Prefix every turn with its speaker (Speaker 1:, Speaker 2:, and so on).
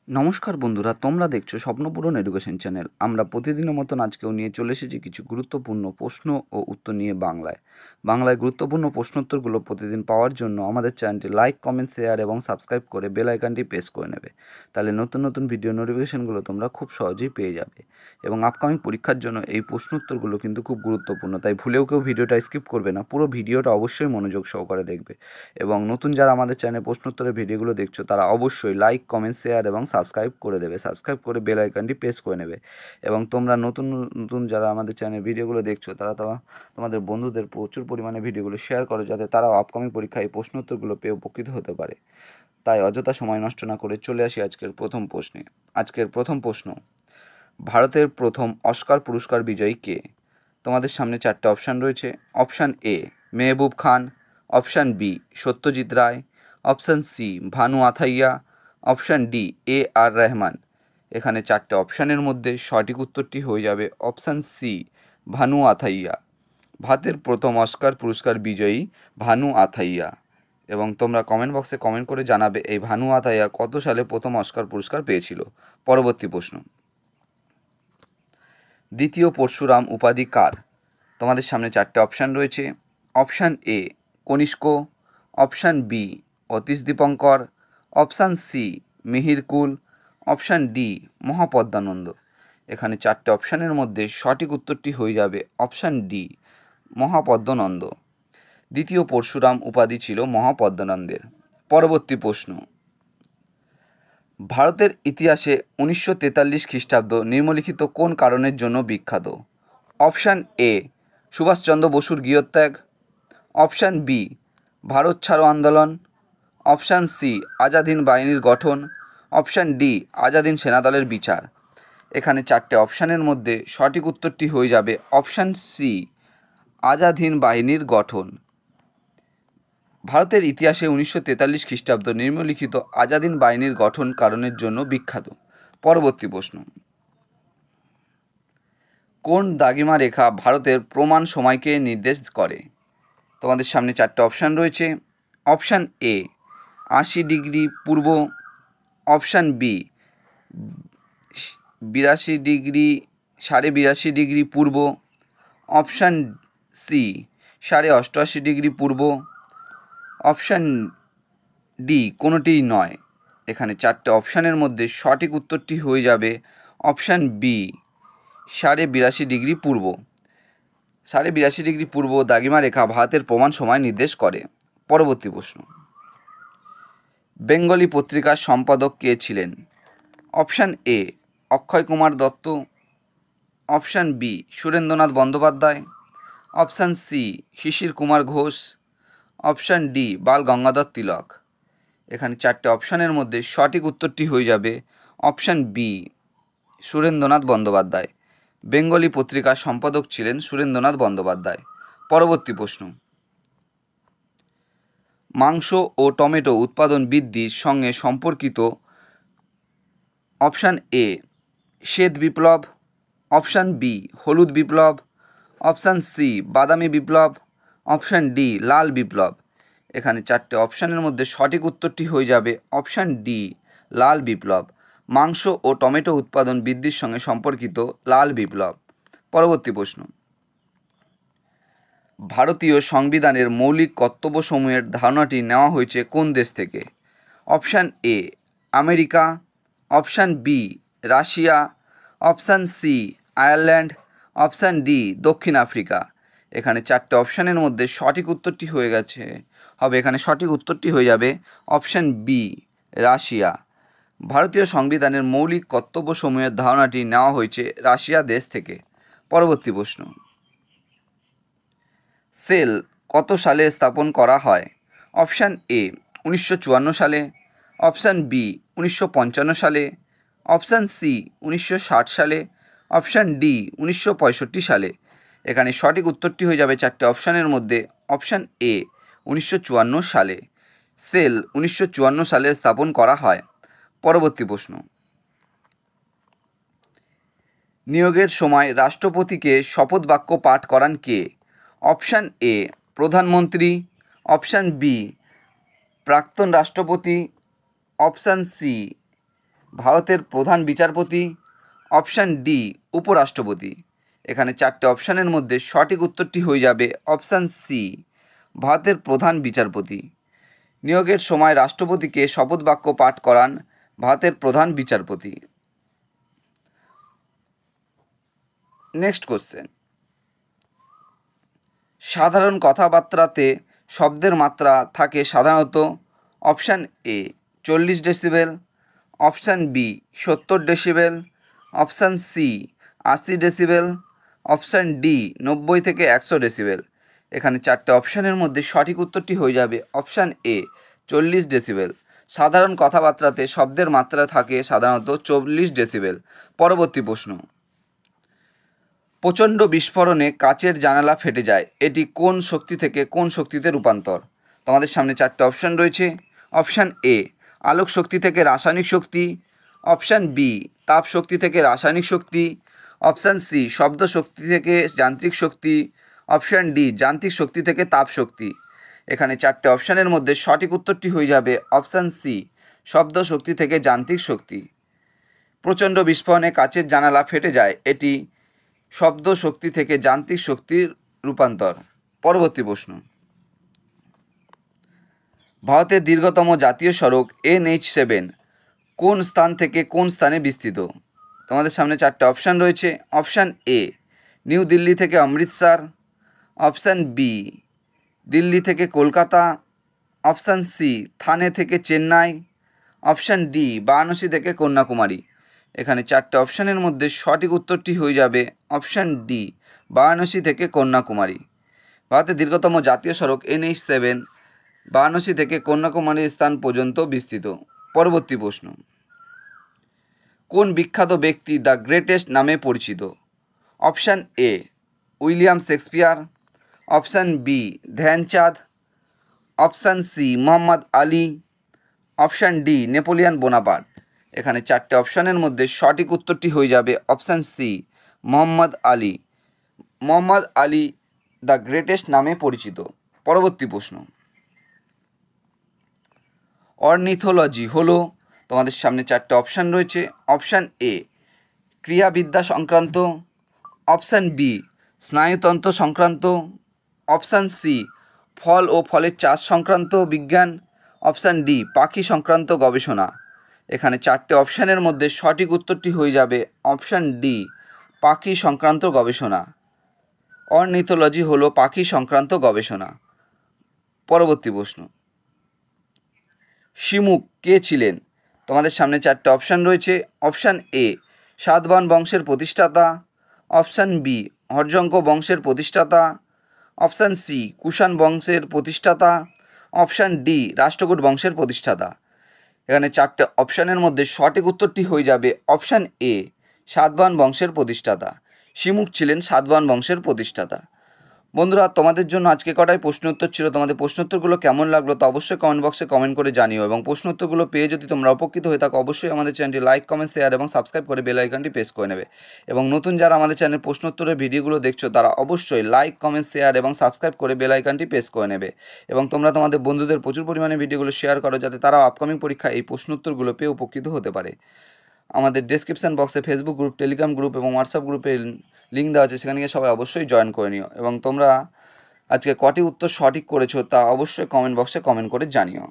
Speaker 1: নমস্কার বন্ধুরা, তোমরা দেখছো স্বপ্নপূরণ এডুকেশন চ্যানেল। আমরা প্রতিদিনের মতন আজকেও নিয়ে চলে এসেছি কিছু গুরুত্বপূর্ণ প্রশ্ন ও উত্তর নিয়ে বাংলায় গুরুত্বপূর্ণ প্রশ্নোত্তরগুলো প্রতিদিন পাওয়ার জন্য আমাদের চ্যানেলটি লাইক, কমেন্ট, শেয়ার এবং সাবস্ক্রাইব করে বেল আইকনটি প্রেস করে নেবে। তাহলে নতুন নতুন ভিডিও নোটিফিকেশানগুলো তোমরা খুব সহজেই পেয়ে যাবে। এবং আপকামিং পরীক্ষার জন্য এই প্রশ্নোত্তরগুলো কিন্তু খুব গুরুত্বপূর্ণ, তাই ভুলেও কেউ ভিডিওটা স্কিপ করবে না, পুরো ভিডিওটা অবশ্যই মনোযোগ সহকারে দেখবে। এবং নতুন যারা আমাদের চ্যানেলে প্রশ্নোত্তরের ভিডিওগুলো দেখছো তারা অবশ্যই লাইক, কমেন্ট, শেয়ার এবং সাবস্ক্রাইব করে দেবে, সাবস্ক্রাইব করে বেল আইকনটি প্রেস করে নেবে। এবং তোমরা নতুন নতুন যারা আমাদের চ্যানেলে ভিডিওগুলো দেখছো তারা তোমাদের বন্ধুদের প্রচুর পরিমাণে ভিডিওগুলো শেয়ার করো, যাতে তারাও আপকামিং পরীক্ষায় এই প্রশ্নোত্তরগুলো পেয়ে উপকৃত হতে পারে। তাই অযথা সময় নষ্ট না করে চলে আসি আজকের প্রথম প্রশ্নে। আজকের প্রথম প্রশ্ন: ভারতের প্রথম অস্কার পুরস্কার বিজয়ী কে? তোমাদের সামনে চারটে অপশান রয়েছে। Option A Mehboob Khan, option B Satyajit Ray, option C Bhanu Athaiya, option D A R Rahman. এখানে চারটে অপশানের মধ্যে সঠিক উত্তরটি হয়ে যাবে অপশান সি ভানু আথাইয়া। ভারতের প্রথম অস্কার পুরস্কার বিজয়ী ভানু আথাইয়া। এবং তোমরা কমেন্ট বক্সে কমেন্ট করে জানাবে এই ভানু আথাইয়া কত সালে প্রথম অস্কার পুরস্কার পেয়েছিল। পরবর্তী প্রশ্ন: দ্বিতীয় পরশুরাম উপাধি কার? তোমাদের সামনে চারটে অপশান রয়েছে। Option A Kanishka, option B Atish Dipankar, option C Mihirakula, option D Mahapadmananda. এখানে চারটে অপশানের মধ্যে সঠিক উত্তরটি হয়ে যাবে অপশান ডি মহাপদ্মনন্দ। দ্বিতীয় পরশুরাম উপাধি ছিল মহাপদ্মানন্দের। পরবর্তী প্রশ্ন: ভারতের ইতিহাসে 1943 খ্রিস্টাব্দ নিম্নলিখিত কোন কারণের জন্য বিখ্যাত? অপশান এ সুভাষচন্দ্র বসুর গৃহত্যাগ, অপশান বি ভারত ছাড়ো আন্দোলন, অপশান সি আজাদ হিন্দ বাহিনীর গঠন, অপশান ডি আজাদ হিন্দ সেনাদলের বিচার। এখানে চারটে অপশানের মধ্যে সঠিক উত্তরটি হয়ে যাবে অপশান সি আজাদ হিন্দ বাহিনীর গঠন। ভারতের ইতিহাসে 1943 খ্রিস্টাব্দ নিম্নলিখিত আজাদ হিন্দ বাহিনীর গঠন কারণের জন্য বিখ্যাত। পরবর্তী প্রশ্ন: কোন দ্রাঘিমা রেখা ভারতের প্রমাণ সময়কে নির্দেশ করে? তোমাদের সামনে চারটে অপশান রয়েছে। অপশান এ 80 ডিগ্রি পূর্ব, অপশান বি 82 ডিগ্রি 82.5 ডিগ্রি পূর্ব, অপশান সি 88.5 ডিগ্রি পূর্ব, অপশান ডি কোনোটিই নয়। এখানে চারটে অপশানের মধ্যে সঠিক উত্তরটি হয়ে যাবে অপশান বি 82.5 ডিগ্রি পূর্ব। 82.5 ডিগ্রি পূর্ব দ্রাঘিমা রেখা ভারতের প্রমাণ সময় নির্দেশ করে। পরবর্তী প্রশ্ন: বেঙ্গলি পত্রিকার সম্পাদক কে ছিলেন? Option A Akshay Kumar Dutta, option B Surendranath Bandyopadhyay, option C Sisir Kumar Ghosh, option D Bal Gangadhar Tilak. এখানে চারটে অপশানের মধ্যে সঠিক উত্তরটি হয়ে যাবে option B Surendranath Bandyopadhyay. Bengalee পত্রিকার সম্পাদক ছিলেন সুরেন্দ্রনাথ বন্দ্যোপাধ্যায়। পরবর্তী প্রশ্ন: মাংস ও টমেটো উৎপাদন বৃদ্ধির সঙ্গে সম্পর্কিত অপশান এ শ্বেত বিপ্লব, অপশান বি হলুদ বিপ্লব, অপশান সি বাদামি বিপ্লব, অপশান ডি লাল বিপ্লব। এখানে চারটে অপশানের মধ্যে সঠিক উত্তরটি হয়ে যাবে অপশান ডি লাল বিপ্লব। মাংস ও টমেটো উৎপাদন বৃদ্ধির সঙ্গে সম্পর্কিত লাল বিপ্লব। পরবর্তী প্রশ্ন: ভারতীয় সংবিধানের মৌলিক কর্তব্যসমূহের ধারণাটি নেওয়া হয়েছে কোন দেশ থেকে? Option A America, option B Russia, option C Ireland, option D দক্ষিণ আফ্রিকা। এখানে চারটে অপশানের মধ্যে সঠিক উত্তরটি এখানে সঠিক উত্তরটি হয়ে যাবে অপশান বি রাশিয়া। ভারতীয় সংবিধানের মৌলিক কর্তব্যসমূহের ধারণাটি নেওয়া হয়েছে রাশিয়া দেশ থেকে। পরবর্তী প্রশ্ন: সেল কত সালে স্থাপন করা হয়? অপশান এ 1954 সালে, অপশান বি 1955 সালে, অপশান সি 1960 সালে, অপশান ডি 1965 সালে। এখানে সঠিক উত্তরটি হয়ে যাবে চারটে অপশানের মধ্যে অপশান এ 1954 সালে। সেল 1954 সালে স্থাপন করা হয়। পরবর্তী প্রশ্ন: নিয়োগের সময় রাষ্ট্রপতিকে শপথ বাক্য পাঠ করান কে? অপশান এ প্রধানমন্ত্রী, অপশান বি প্রাক্তন রাষ্ট্রপতি, অপশান সি ভারতের প্রধান বিচারপতি, অপশান ডি উপরাষ্ট্রপতি। এখানে 4টে অপশানের মধ্যে সঠিক উত্তরটি হয়ে যাবে অপশান সি ভারতের প্রধান বিচারপতি। নিয়োগের সময় রাষ্ট্রপতিকে শপথ বাক্য পাঠ করান ভারতের প্রধান বিচারপতি। নেক্সট কোশ্চেন, সাধারণ কথাবার্তাতে শব্দের মাত্রা থাকে সাধারণত option A 40 decibel, option B 70 decibel, option C 80 decibel, option D 90 থেকে 100 ডেসিবেল। এখানে 4টে অপশানের মধ্যে সঠিক উত্তরটি হয়ে যাবে অপশান এ 40 ডেসিবেল। সাধারণ কথাবার্তাতে শব্দের মাত্রা থাকে সাধারণত 40 ডেসিবেল। পরবর্তী প্রশ্ন, প্রচণ্ড বিস্ফোরণে কাচের জানালা ফেটে যায়, এটি কোন শক্তি থেকে কোন শক্তিতে রূপান্তর? তোমাদের সামনে 4টে অপশান রয়েছে। অপশান এ আলোক শক্তি থেকে রাসায়নিক শক্তি, অপশান বি তাপ শক্তি থেকে রাসায়নিক শক্তি, অপশান সি শব্দ শক্তি থেকে যান্ত্রিক শক্তি, অপশান ডি যান্ত্রিক শক্তি থেকে তাপ শক্তি। এখানে 4টে অপশানের মধ্যে সঠিক উত্তরটি হয়ে যাবে অপশান সি শব্দ শক্তি থেকে যান্ত্রিক শক্তি। প্রচণ্ড বিস্ফোরণে কাচের জানালা ফেটে যায়, এটি শব্দ শক্তি থেকে যান্ত্রিক শক্তির রূপান্তর। পরবর্তী প্রশ্ন, ভারতের দীর্ঘতম জাতীয় সড়ক NH7 কোন স্থান থেকে কোন স্থানে বিস্তৃত? তোমাদের সামনে 4টে অপশান রয়েছে। অপশান এ নিউ দিল্লি থেকে অমৃতসর, অপশান বি দিল্লি থেকে কলকাতা, অপশান সি থানে থেকে চেন্নাই, অপশান ডি বারাণসী থেকে কন্যাকুমারী। এখানে 4টে অপশানের মধ্যে সঠিক উত্তরটি হয়ে যাবে অপশান ডি বারাণসী থেকে কন্যাকুমারী। ভারতের দীর্ঘতম জাতীয় সড়ক NH7 বারাণসী থেকে কন্যাকুমারীর স্থান পর্যন্ত বিস্তৃত। পরবর্তী প্রশ্ন, কোন বিখ্যাত ব্যক্তি দ্য গ্রেটেস্ট নামে পরিচিত? Option A William Shakespeare, option B Dhyanchand, option C Muhammad Ali, option D Napoleon Bonaparte. এখানে 4টে অপশানের মধ্যে সঠিক উত্তরটি হয়ে যাবে option C Muhammad Ali. Muhammad Ali the greatest নামে পরিচিত। পরবর্তী প্রশ্ন, অর্নিথোলজি হলো, তোমাদের সামনে 4টে অপশান রয়েছে। অপশান এ ক্রিয়াবিদ্যা সংক্রান্ত, অপশান বি স্নায়ুতন্ত্র সংক্রান্ত, অপশান সি ফল ও ফলের চাষ সংক্রান্ত বিজ্ঞান, অপশান ডি পাখি সংক্রান্ত গবেষণা। এখানে 4টে অপশানের মধ্যে সঠিক উত্তরটি হয়ে যাবে অপশান ডি পাখি সংক্রান্ত গবেষণা। অর্নিথোলজি হলো পাখি সংক্রান্ত গবেষণা। পরবর্তী প্রশ্ন, শিমুক কে ছিলেন? তোমাদের সামনে 4টে অপশান রয়েছে। অপশান এ সাতবাহন বংশের প্রতিষ্ঠাতা, অপশান বি হর্যঙ্ক বংশের প্রতিষ্ঠাতা, অপশান সি কুষাণ বংশের প্রতিষ্ঠাতা, অপশান ডি রাষ্ট্রকূট বংশের প্রতিষ্ঠাতা। এখানে 4টে অপশানের মধ্যে সঠিক উত্তরটি হয়ে যাবে অপশান এ সাতবাহন বংশের প্রতিষ্ঠাতা। শিমুক ছিলেন সাতবাহন বংশের প্রতিষ্ঠাতা। বন্ধুরা, তোমাদের জন্য আজকে কটাই প্রশ্ন উত্তর ছিল। তোমাদের প্রশ্ন উত্তরগুলো কেমন লাগলো তা অবশ্যই কমেন্ট বক্সে কমেন্ট করে জানিও, এবং প্রশ্ন উত্তরগুলো পেয়ে যদি তোমরা উপকৃত হয়ে থাকো অবশ্যই আমাদের চ্যানেলটি লাইক কমেন্ট শেয়ার এবং সাবস্ক্রাইব করে বেল আইকনটি প্রেস করে নেবে। এবং নতুন যারা আমাদের চ্যানেল প্রশ্ন উত্তরের ভিডিওগুলো দেখছো তারা অবশ্যই লাইক কমেন্ট শেয়ার এবং সাবস্ক্রাইব করে বেল আইকনটি প্রেস করে নেবে। এবং তোমরা তোমাদের বন্ধুদের প্রচুর পরিমাণে ভিডিওগুলো শেয়ার করো যাতে তারাও আপকামিং পরীক্ষায় এই প্রশ্ন উত্তরগুলো পেয়ে উপকৃত হতে পারে। আমাদের ডেসক্রিপশন বক্সে ফেসবুক গ্রুপ, টেলিগ্রাম গ্রুপ এবং হোয়াটসঅ্যাপ গ্রুপের লিঙ্ক দেওয়া আছে, সেখানে গিয়ে সবাই অবশ্যই জয়েন করে নিও। এবং তোমরা আজকে কটি উত্তর সঠিক করেছো তা অবশ্যই কমেন্ট বক্সে কমেন্ট করে জানিও।